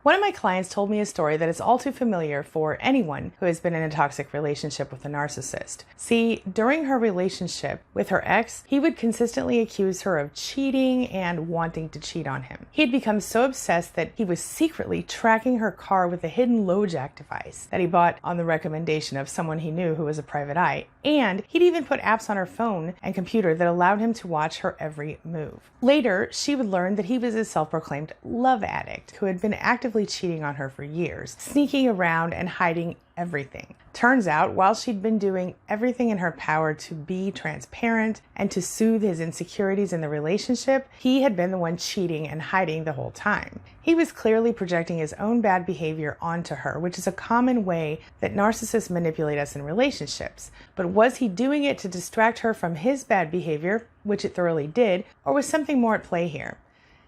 One of my clients told me a story that is all too familiar for anyone who has been in a toxic relationship with a narcissist. See, during her relationship with her ex, he would consistently accuse her of cheating and wanting to cheat on him. He had become so obsessed that he was secretly tracking her car with a hidden LoJack device that he bought on the recommendation of someone he knew who was a private eye. And he'd even put apps on her phone and computer that allowed him to watch her every move. Later, she would learn that he was a self-proclaimed love addict who had been actively cheating on her for years, sneaking around and hiding everything. Turns out, while she'd been doing everything in her power to be transparent and to soothe his insecurities in the relationship, he had been the one cheating and hiding the whole time. He was clearly projecting his own bad behavior onto her, which is a common way that narcissists manipulate us in relationships. But was he doing it to distract her from his bad behavior, which it thoroughly did, or was something more at play here?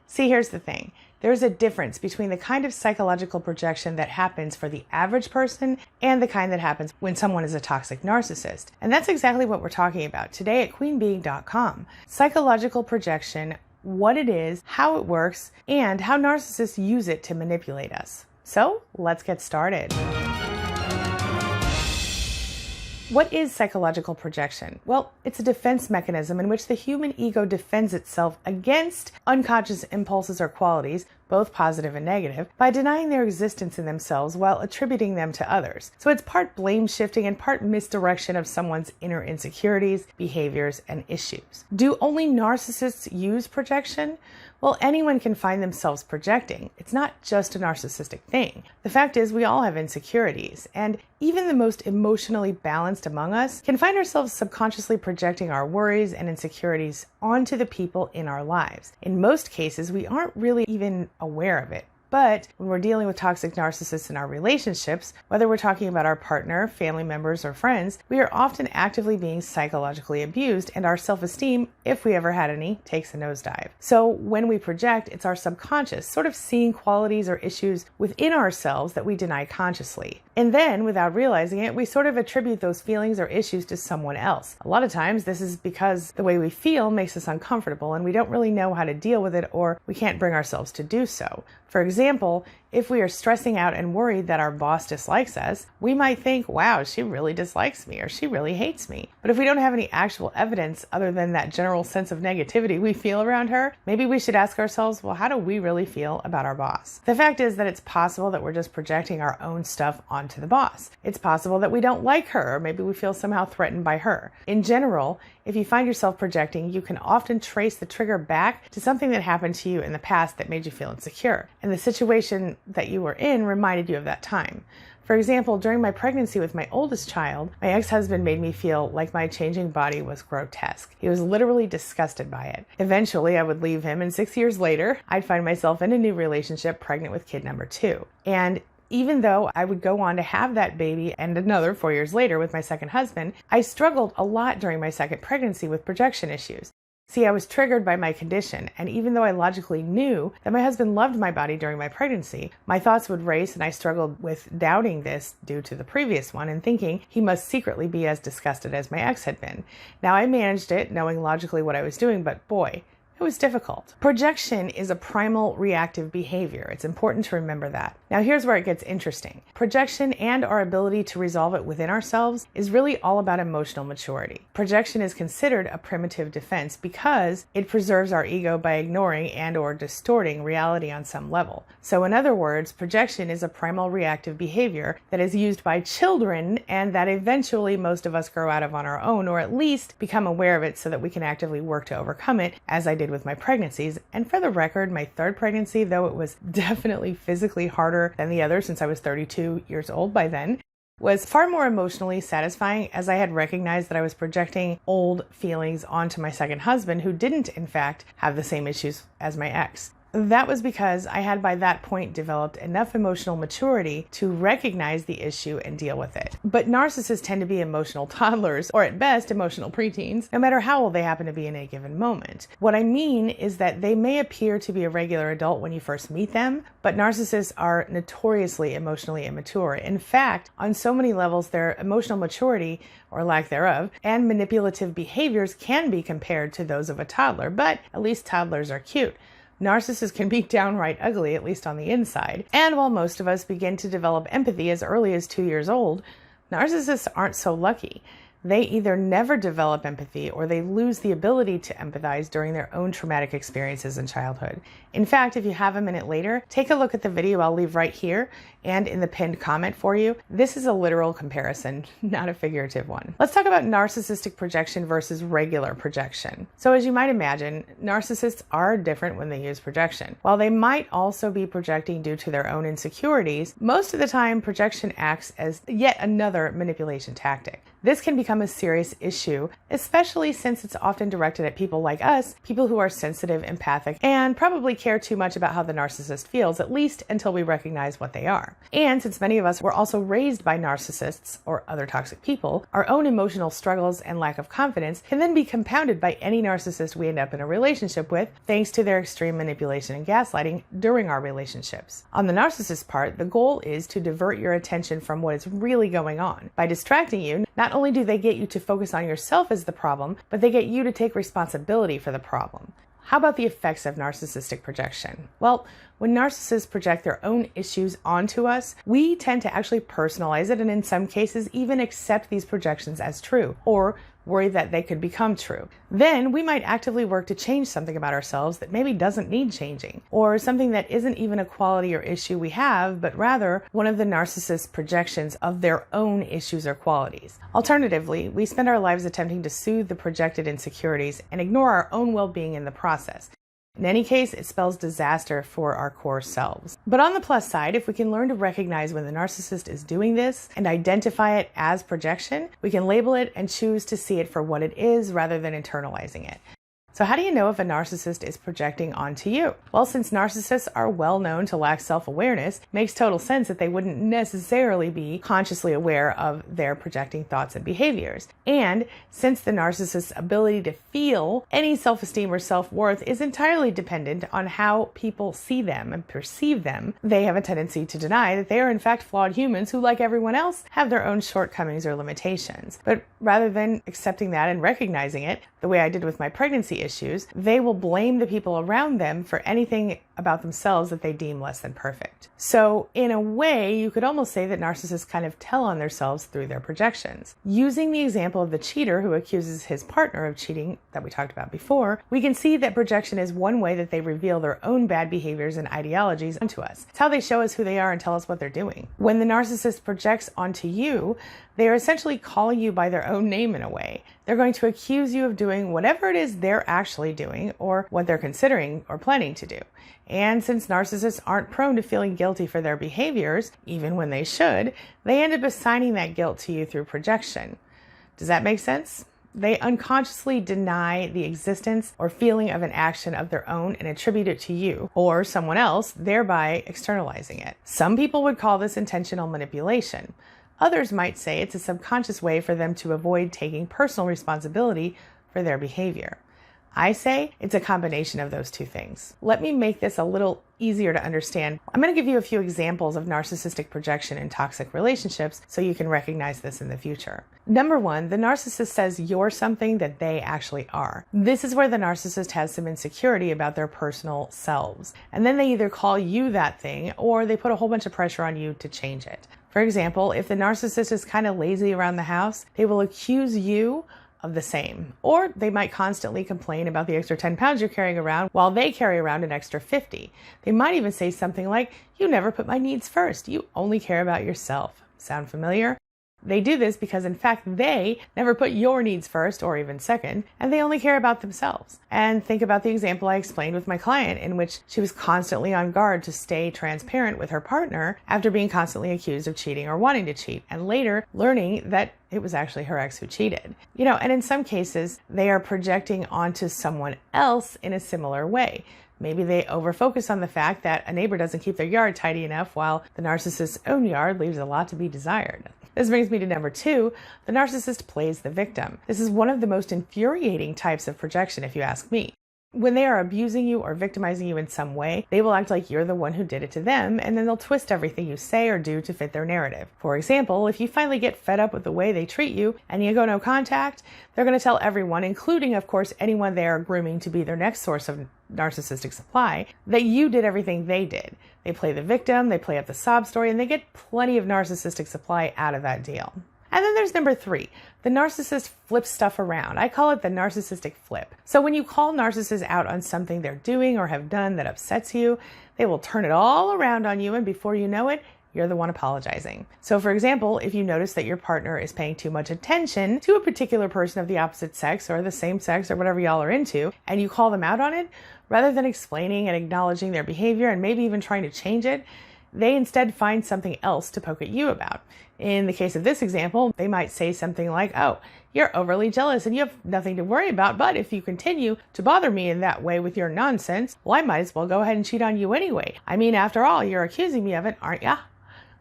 See, here's the thing. There's a difference between the kind of psychological projection that happens for the average person and the kind that happens when someone is a toxic narcissist. And that's exactly what we're talking about today at queenbeing.com. Psychological projection, what it is, how it works, and how narcissists use it to manipulate us. So let's get started. What is psychological projection? Well, it's a defense mechanism in which the human ego defends itself against unconscious impulses or qualities, both positive and negative, by denying their existence in themselves while attributing them to others. So it's part blame shifting and part misdirection of someone's inner insecurities, behaviors, and issues. Do only narcissists use projection? Well, anyone can find themselves projecting. It's not just a narcissistic thing. The fact is, we all have insecurities, and even the most emotionally balanced among us can find ourselves subconsciously projecting our worries and insecurities onto the people in our lives. In most cases, we aren't really even aware of it. But when we're dealing with toxic narcissists in our relationships, whether we're talking about our partner, family members, or friends, we are often actively being psychologically abused, and our self-esteem, if we ever had any, takes a nosedive. So when we project, it's our subconscious sort of seeing qualities or issues within ourselves that we deny consciously. And then, without realizing it, we sort of attribute those feelings or issues to someone else. A lot of times, this is because the way we feel makes us uncomfortable, and we don't really know how to deal with it, or we can't bring ourselves to do so. For example, if we are stressing out and worried that our boss dislikes us, we might think, wow, she really dislikes me or she really hates me. But if we don't have any actual evidence other than that general sense of negativity we feel around her, maybe we should ask ourselves, well, how do we really feel about our boss? The fact is that it's possible that we're just projecting our own stuff onto the boss. It's possible that we don't like her, or maybe we feel somehow threatened by her. In general, if you find yourself projecting, you can often trace the trigger back to something that happened to you in the past that made you feel insecure. And the situation that you were in reminded you of that time. For example, during my pregnancy with my oldest child, my ex-husband made me feel like my changing body was grotesque. He was literally disgusted by it. Eventually, I would leave him, and 6 years later, I'd find myself in a new relationship, pregnant with kid number 2. And even though I would go on to have that baby and another 4 years later with my second husband, I struggled a lot during my second pregnancy with projection issues. See, I was triggered by my condition, and even though I logically knew that my husband loved my body during my pregnancy, my thoughts would race, and I struggled with doubting this due to the previous one and thinking he must secretly be as disgusted as my ex had been. Now, I managed it, knowing logically what I was doing, but boy, it was difficult. Projection is a primal reactive behavior. It's important to remember that. Now here's where it gets interesting. Projection and our ability to resolve it within ourselves is really all about emotional maturity. Projection is considered a primitive defense because it preserves our ego by ignoring and or distorting reality on some level. So in other words, projection is a primal reactive behavior that is used by children and that eventually most of us grow out of on our own, or at least become aware of it so that we can actively work to overcome it, as I did with my pregnancies. And for the record, my third pregnancy, though it was definitely physically harder than the other since I was 32 years old by then, was far more emotionally satisfying, as I had recognized that I was projecting old feelings onto my second husband, who didn't in fact have the same issues as my ex. That was because I had by that point developed enough emotional maturity to recognize the issue and deal with it. But narcissists tend to be emotional toddlers, or at best emotional preteens, no matter how old they happen to be in a given moment. What I mean is that they may appear to be a regular adult when you first meet them, but narcissists are notoriously emotionally immature. In fact, on so many levels, their emotional maturity, or lack thereof, and manipulative behaviors can be compared to those of a toddler, but at least toddlers are cute. Narcissists can be downright ugly, at least on the inside. And while most of us begin to develop empathy as early as 2 years old, narcissists aren't so lucky. They either never develop empathy or they lose the ability to empathize during their own traumatic experiences in childhood. In fact, if you have a minute later, take a look at the video I'll leave right here and in the pinned comment for you. This is a literal comparison, not a figurative one. Let's talk about narcissistic projection versus regular projection. So as you might imagine, narcissists are different when they use projection. While they might also be projecting due to their own insecurities, most of the time projection acts as yet another manipulation tactic. This can become a serious issue, especially since it's often directed at people like us, people who are sensitive, empathic, and probably care too much about how the narcissist feels, at least until we recognize what they are. And since many of us were also raised by narcissists or other toxic people, our own emotional struggles and lack of confidence can then be compounded by any narcissist we end up in a relationship with, thanks to their extreme manipulation and gaslighting during our relationships. On the narcissist part, the goal is to divert your attention from what is really going on. By distracting you, not only do they get you to focus on yourself as the problem, but they get you to take responsibility for the problem. How about the effects of narcissistic projection? Well, when narcissists project their own issues onto us, we tend to actually personalize it and in some cases even accept these projections as true or worry that they could become true. Then we might actively work to change something about ourselves that maybe doesn't need changing, or something that isn't even a quality or issue we have, but rather one of the narcissist's projections of their own issues or qualities. Alternatively, we spend our lives attempting to soothe the projected insecurities and ignore our own well-being in the process. In any case, it spells disaster for our core selves. But on the plus side, if we can learn to recognize when the narcissist is doing this and identify it as projection, we can label it and choose to see it for what it is rather than internalizing it. So how do you know if a narcissist is projecting onto you? Well, since narcissists are well known to lack self-awareness, it makes total sense that they wouldn't necessarily be consciously aware of their projecting thoughts and behaviors. And since the narcissist's ability to feel any self-esteem or self-worth is entirely dependent on how people see them and perceive them, they have a tendency to deny that they are in fact flawed humans who, like everyone else, have their own shortcomings or limitations. But rather than accepting that and recognizing it, the way I did with my pregnancy issues, they will blame the people around them for anything about themselves that they deem less than perfect. So in a way, you could almost say that narcissists kind of tell on themselves through their projections. Using the example of the cheater who accuses his partner of cheating that we talked about before, we can see that projection is one way that they reveal their own bad behaviors and ideologies onto us. It's how they show us who they are and tell us what they're doing. When the narcissist projects onto you, they are essentially calling you by their own name in a way. They're going to accuse you of doing whatever it is they're actually doing or what they're considering or planning to do. And since narcissists aren't prone to feeling guilty for their behaviors, even when they should, they end up assigning that guilt to you through projection. Does that make sense? They unconsciously deny the existence or feeling of an action of their own and attribute it to you or someone else, thereby externalizing it. Some people would call this intentional manipulation. Others might say it's a subconscious way for them to avoid taking personal responsibility for their behavior. I say it's a combination of those two things. Let me make this a little easier to understand. I'm going to give you a few examples of narcissistic projection in toxic relationships so you can recognize this in the future. Number one, the narcissist says you're something that they actually are. This is where the narcissist has some insecurity about their personal selves. And then they either call you that thing or they put a whole bunch of pressure on you to change it. For example, if the narcissist is kind of lazy around the house, they will accuse you of the same. Or they might constantly complain about the extra 10 pounds you're carrying around while they carry around an extra 50. They might even say something like, "You never put my needs first. You only care about yourself." Sound familiar? They do this because in fact they never put your needs first or even second, and they only care about themselves. And think about the example I explained with my client in which she was constantly on guard to stay transparent with her partner after being constantly accused of cheating or wanting to cheat, and later learning that it was actually her ex who cheated. And in some cases, they are projecting onto someone else in a similar way. Maybe they overfocus on the fact that a neighbor doesn't keep their yard tidy enough while the narcissist's own yard leaves a lot to be desired. This brings me to number two, the narcissist plays the victim. This is one of the most infuriating types of projection, if you ask me. When they are abusing you or victimizing you in some way, they will act like you're the one who did it to them, and then they'll twist everything you say or do to fit their narrative. For example, if you finally get fed up with the way they treat you and you go no contact, they're going to tell everyone, including, of course, anyone they are grooming to be their next source of narcissistic supply, that you did everything they did. They play the victim, they play up the sob story, and they get plenty of narcissistic supply out of that deal. And then there's number 3. The narcissist flips stuff around. I call it the narcissistic flip. So when you call narcissists out on something they're doing or have done that upsets you, they will turn it all around on you, and before you know it, you're the one apologizing. So for example, if you notice that your partner is paying too much attention to a particular person of the opposite sex or the same sex or whatever y'all are into, and you call them out on it, rather than explaining and acknowledging their behavior and maybe even trying to change it, they instead find something else to poke at you about. In the case of this example, they might say something like, "Oh, you're overly jealous and you have nothing to worry about, but if you continue to bother me in that way with your nonsense, well, I might as well go ahead and cheat on you anyway. I mean, after all, you're accusing me of it, aren't ya?"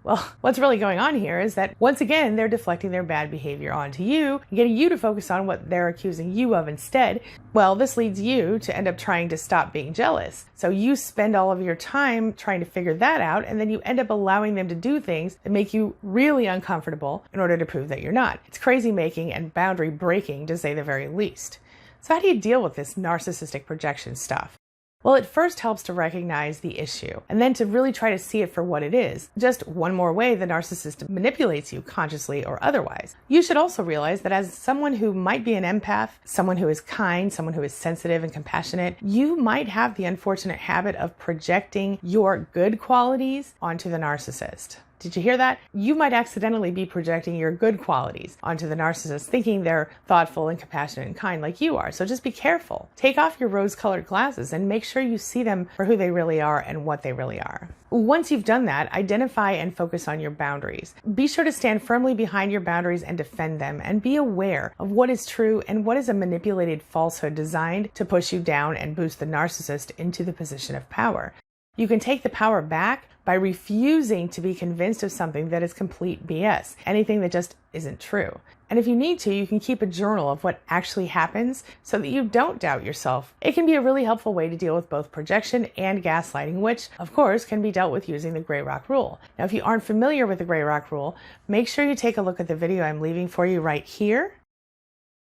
Well, what's really going on here is that, once again, they're deflecting their bad behavior onto you, getting you to focus on what they're accusing you of instead. Well, this leads you to end up trying to stop being jealous. So you spend all of your time trying to figure that out, and then you end up allowing them to do things that make you really uncomfortable in order to prove that you're not. It's crazy making and boundary breaking, to say the very least. So how do you deal with this narcissistic projection stuff? Well, it first helps to recognize the issue and then to really try to see it for what it is. Just one more way the narcissist manipulates you, consciously or otherwise. You should also realize that as someone who might be an empath, someone who is kind, someone who is sensitive and compassionate, you might have the unfortunate habit of projecting your good qualities onto the narcissist. Did you hear that? You might accidentally be projecting your good qualities onto the narcissist, thinking they're thoughtful and compassionate and kind like you are. So just be careful. Take off your rose-colored glasses and make sure you see them for who they really are and what they really are. Once you've done that, identify and focus on your boundaries. Be sure to stand firmly behind your boundaries and defend them, and be aware of what is true and what is a manipulated falsehood designed to push you down and boost the narcissist into the position of power. You can take the power back by refusing to be convinced of something that is complete BS, anything that just isn't true. And if you need to, you can keep a journal of what actually happens so that you don't doubt yourself. It can be a really helpful way to deal with both projection and gaslighting, which, of course, can be dealt with using the Gray Rock Rule. Now, if you aren't familiar with the Gray Rock Rule, make sure you take a look at the video I'm leaving for you right here,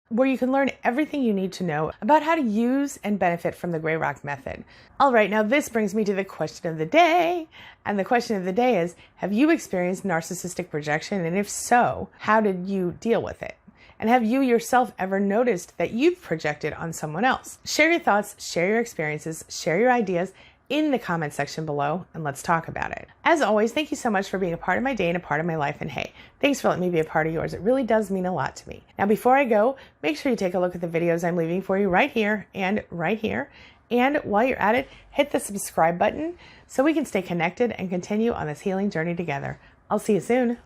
where you can learn everything you need to know about how to use and benefit from the Gray Rock method. All right, now this brings me to the question of the day. And the question of the day is, have you experienced narcissistic projection? And if so, how did you deal with it? And have you yourself ever noticed that you've projected on someone else? Share your thoughts, share your experiences, share your ideas in the comment section below, and let's talk about it. As always, thank you so much for being a part of my day and a part of my life, and hey, thanks for letting me be a part of yours. It really does mean a lot to me. Now, before I go, make sure you take a look at the videos I'm leaving for you right here and right here. And while you're at it, hit the subscribe button so we can stay connected and continue on this healing journey together. I'll see you soon.